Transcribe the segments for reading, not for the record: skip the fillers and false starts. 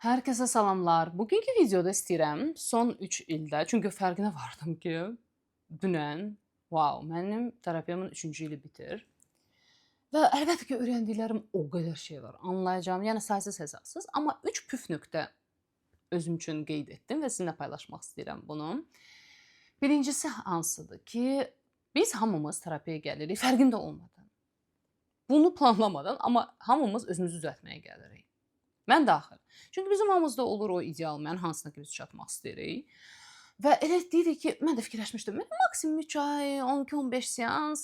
Hər kəsə salamlar. Bugünkü videoda istəyirəm son 3 ildə, çünki fərqinə vardım ki, dünən, mənim terapiyamın 3-cü ili bitir və əlbəttə ki, öyrəndiklərim o qədər şey var, anlayacağım, yəni saysız-hesabsız, amma 3 püf nöqtə özüm üçün qeyd etdim və sizinlə paylaşmaq istəyirəm bunu. Birincisi hansıdır ki, biz hamımız terapiyaya gəlirik fərqində olmadan. Bunu planlamadan, amma hamımız özümüzü düzəltməyə gəlirik. Mən daxil. Çünki bizim hamımızda olur o ideal mən, hansına ki biz çatmaq istəyirik. Və elə deyirik ki, mən də fikirləşmişdim. Mən maksimum 3 ay, 12-15 seans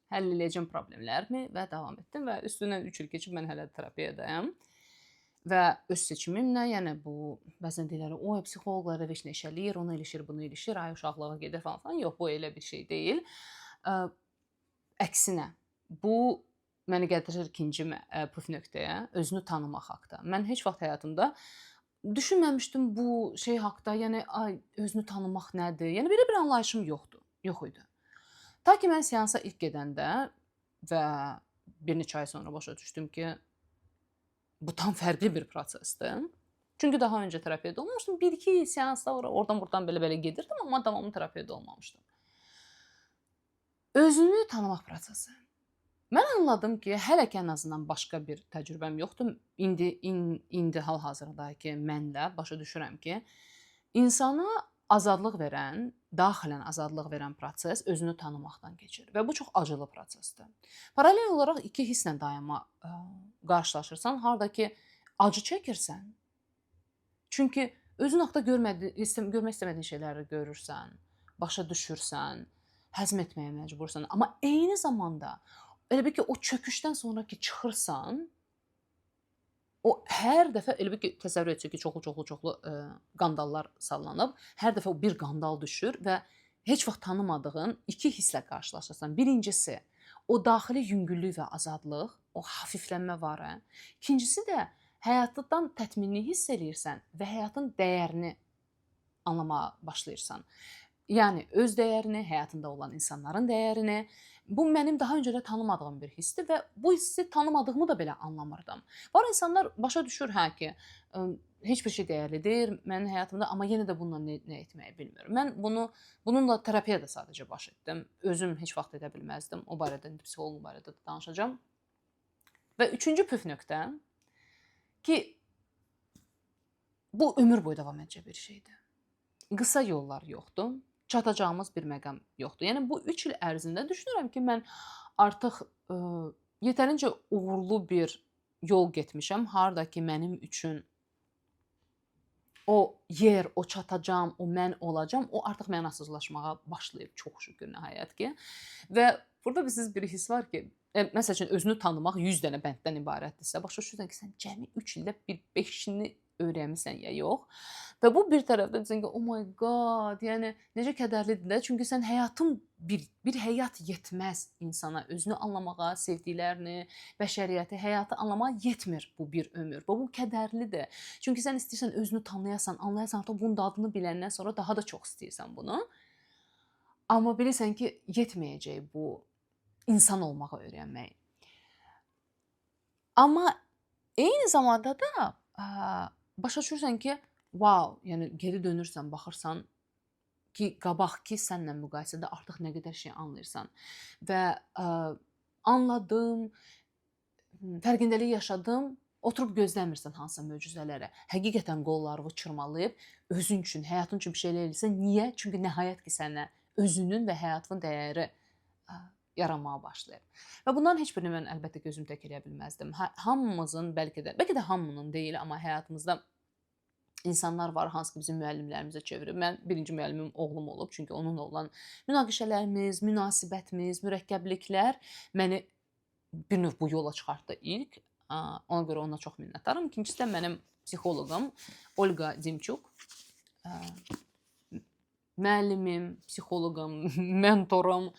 həll eləyəcəm problemlərimi və davam etdim və üstündən 3 il keçib mən hələ terapiyadayam. Və öz seçimimlə, yəni bu bəzən deyirlər, o psixoloqlar da heç nə iş eləyir, onu elişir, bunu elişir, ay uşaqlığa gedir falan falan. Yox, bu elə bir şey deyil. Əksinə, bu məni gətirir ikinci püf nöqtəyə, özünü tanımaq haqqında. Mən heç vaxt həyatımda düşünməmişdim bu şey haqqında, yəni özünü tanımaq nədir? Yəni belə bir anlayışım yox idi. Ta ki mən seansa ilk gedəndə və bir neçə ay sonra başa düşdüm ki, bu tam fərqli bir prosesdir. Çünki daha öncə terapiyada olmamışdım. 1-2 seansda oradan-buradan belə-belə gedirdim, amma davamlı terapiyada olmamışdım. Özünü tanımaq prosesi. Mən anladım ki, hələ ki ən azından başqa bir təcrübəm yoxdur. İndi hal-hazırda ki, mən də başa düşürəm ki, insana azadlıq verən, daxilən azadlıq verən proses özünü tanımaqdan keçir və bu çox acılı prosesdir. Paralel olaraq iki hisslə daima qarşılaşırsan, harda ki, acı çəkirsən. Çünki özün haqqında görmək istəmədiyin şeyləri görürsən, başa düşürsən, həzm etməyə məcbursan, amma eyni zamanda elə bil ki, o çöküşdən sonraki çıxırsan, o hər dəfə elə bil ki, təsəvvür edəcək ki, çoxlu qandallar sallanıb, hər dəfə o bir qandal düşür və heç vaxt tanımadığın iki hisslə qarşılaşırsan. Birincisi, o daxili yüngüllük və azadlıq, o hafiflənmə var. İkincisi də həyatdan tətminlik hiss eləyirsən və həyatın dəyərini anlamağa başlayırsan. Yəni öz dəyərini, həyatında olan insanların dəyərini. Bu mənim daha öncə də tanımadığım bir hissdir və bu hissi tanımadığımı da belə anlamırdım. Var insanlar başa düşür ki, heç bir şey dəyərli deyil mənim həyatımda, amma yenə də bununla nə etməyi bilmirəm. Mən bununla terapiyada sadəcə baş etdim. Özüm heç vaxt edə bilməzdim. O barədə, psixoloq barədə də danışacağam. Və üçüncü püf nöqtə ki, bu ömür boyu davam edəcək bir şeydir. Qısa yollar yoxdur. Çatacağımız bir məqam yoxdur. Yəni bu 3 il ərzində düşünürəm ki, mən artıq yetərincə uğurlu bir yol getmişəm. Harda ki, mənim üçün o yer, o çatacağım, o mən olacağam, o artıq mənasızlaşmağa başlayıb çox şükür nəhayət ki. Və burada sizin bir hiss var ki, məsəl üçün özünü tanımaq 100 dənə bənddən ibarətdirsə, başa düşürsən ki, sən cəmi 3 ildə bir 5-ini öyrənmisən ya yox. Və bu bir tərəfdən deyirsən ki, oh my god, yəni necə kədərlidir də. Çünki sən bir həyat yetməz insana, özünü anlamağa, sevdiklərini, bəşəriyyəti, həyatı anlamağa yetmir bu bir ömür. Bu kədərlidir. Çünki sən istəyirsən özünü tanıyasan, anlayasan, artıq bunun dadını biləndən sonra daha da çox istəyirsən bunu. Amma bilirsən ki, yetməyəcək bu insan olmağı öyrənmək. Amma eyni zamanda da başa düşürsən ki, yəni geri dönürsən, baxırsan ki, qabaqki sənlə müqayisədə artıq nə qədər şey anlayırsan və anladım, fərqindəlik yaşadım, oturub gözləmirsən hansısa möcüzələrə. Həqiqətən qollarını çırmalayıb özün üçün, həyatın üçün bir şeylər eləyirsən. Niyə? Çünki nəhayət ki, sənə özünün və həyatının dəyəri yaranmağa başlayır. Və bunların heç birini mən əlbəttə gözüm tək eləyə bilməzdim. Hamımızın bəlkə də hamının deyil, amma həyatımızda insanlar var, hansı ki bizim müəllimlərimizə çevirir. Mən birinci müəllimim oğlum olub, çünki onunla olan münaqişələrimiz, münasibətimiz, mürəkkəbliklər məni bir növ bu yola çıxartdı ilk. Ona görə ona çox minnətdaram. İkincisi də mənim psixoloqum Olga Dimçuk. Müəllimim, psixoloqum, mentorum.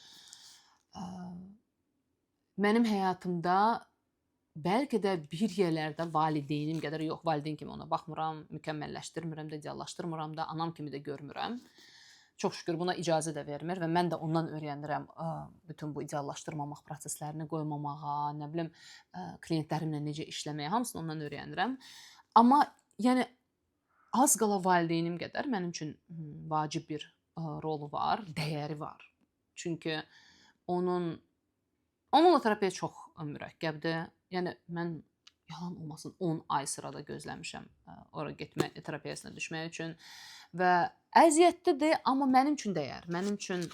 Mənim həyatımda bəlkə də bir yerlərdə valideynim qədər yox, valideyn kimi ona baxmıram, mükəmməlləşdirmirəm də, ideallaşdırmıram da, anam kimi də görmürəm. Çox şükür buna icazə də vermir və mən də ondan öyrənirəm bütün bu ideallaşdırmamaq proseslərini qoymamağa, nə bilim, klientlərimlə necə işləməyə, hamısını ondan öyrənirəm. Amma yəni az qala valideynim qədər mənim üçün vacib bir rolu var, dəyəri var. Çünki onun onunla terapiya çox mürəkkəbdir. Yəni mən yalan olmasın 10 ay sırada gözləmişəm ora getmək, terapiyasına düşmək üçün və əziyyətlidir, amma mənim üçün dəyər. Mənim üçün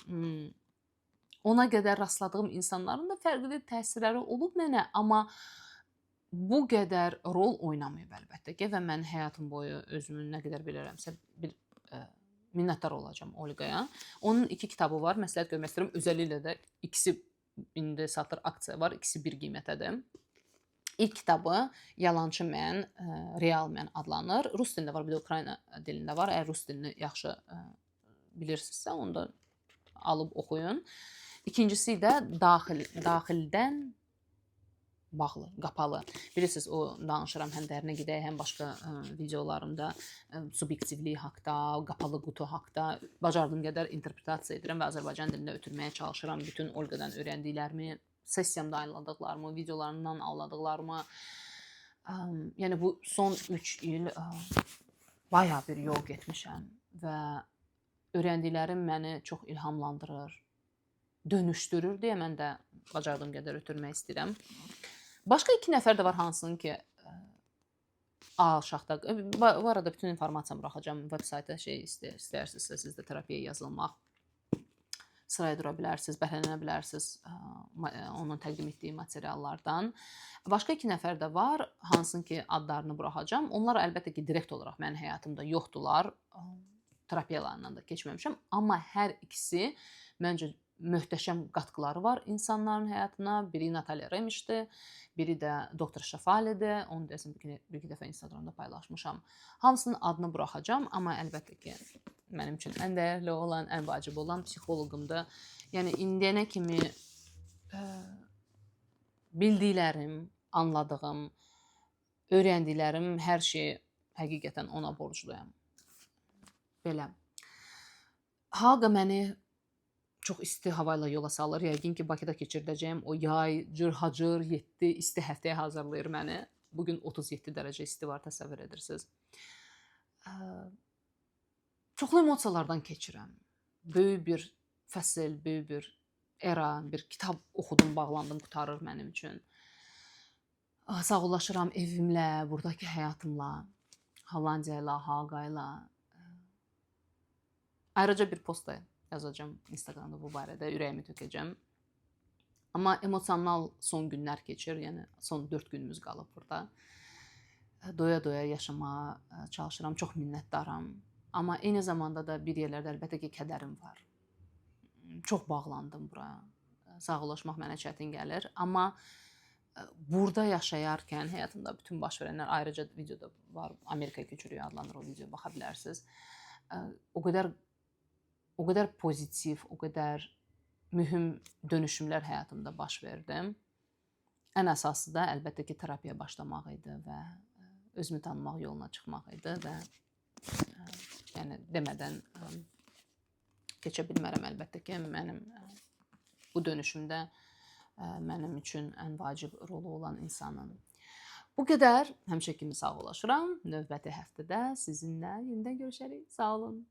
ona qədər rastladığım insanların da fərqli təsirləri olub mənə, amma bu qədər rol oynamayıb əlbəttə ki və mən həyatım boyu özümü nə qədər bilirəmsə bir minnətdar olacağam Olqaya. Onun 2 kitabı var. Məsləhət görmək istəyirəm. Özəlliklə də ikisi indi satır, aksiya var. İkisi bir qiymətədir. İlk kitabı Yalançı mən, Real mən adlanır. Rus dilində var, bir də Ukrayna dilində var. Əgər rus dilini yaxşı bilirsinizsə, onu da alıb oxuyun. İkincisi də daxildən bağlı, qapalı. Bilirsiniz, o danışıram həm dərinə gedək, həm başqa videolarımda subyektivlik haqqda, qapalı qutu haqqda bacardığım qədər interpretasiya edirəm və Azərbaycan dilində ötürməyə çalışıram. Bütün Olqadan öyrəndiklərimi, sessiyamda anladıqlarımı, videolarından anladıqlarımı. Yəni bu son 3 il bayağı bir yol getmişəm və öyrəndiklərim məni çox ilhamlandırır, dönüşdürür deyə mən də bacardığım qədər ötürmək istəyirəm. Başqa 2 nəfər də var hansının ki aşağıda. Bu arada bütün informasiyanı buraxacağam web saytda istəyirsinizsə siz də terapiyaya yazılmaq, sıraya dura bilərsiniz, bəhrələnə bilərsiniz onun təqdim etdiyi materiallardan. Başqa 2 nəfər də var, hansının ki adlarını buraxacağam. Onlar əlbəttə ki direkt olaraq mənim həyatımda yoxdular. Terapiyalarından da keçməmişəm, amma hər ikisi məncə möhtəşəm qatqıları var insanların həyatına. Biri Natalya Remişdir, biri də Doktor Şafalidir. Onu deyəsən bir-iki dəfə Instagramda paylaşmışam. Hamısının adını buraxacağam, amma əlbəttə ki mənim üçün ən dəyərli olan, ən vacib olan psixoloqumdur. Yəni indiyənə kimi bildiklərim, anladığım, öyrəndiklərim, hər şey həqiqətən ona borcluyam. Belə. Haqa məni çox isti hava ilə yola salır. Yəqin ki, Bakıda keçirdəcəyim o yay, cır-hacır, 7 isti həftəyə hazırlayır məni. Bugün 37 dərəcə isti var, təsəvvür edirsiniz. Çoxlu emosiyalardan keçirəm. Böyük bir fəsil, böyük bir era, bir kitab oxudum, bağlandım, qutarır mənim üçün. Sağollaşıram evimlə, buradakı həyatımla, Hollandiya ilə, Haqa ilə. Ayrıca bir post da yazacağım Instagramda bu barədə, ürəyimi tökəcəm. Amma emosional son günlər keçir, yəni son 4 günümüz qalıb burada. Doya-doya yaşamağa çalışıram, çox minnətdaram. Amma eyni zamanda da bir yerlərdə əlbəttə ki, kədərim var. Çox bağlandım bura. Sağollaşmaq mənə çətin gəlir. Amma burada yaşayarkən həyatımda bütün baş verənlər, ayrıca videoda var, Amerika köçürüyü adlanır, o videoya baxa bilərsiniz. O qədər pozitiv, o qədər mühüm dönüşümlər həyatımda baş verdi. Ən əsası da əlbəttə ki, terapiyaya başlamaq idi və özümü tanımaq yoluna çıxmaq idi və yəni demədən keçə bilmərəm əlbəttə ki, mənim bu dönüşümdə mənim üçün ən vacib rolu olan insanım. Bu qədər. Həmişə kimi sağollaşıram. Növbəti həftədə sizinlə yenidən görüşərik. Sağ olun.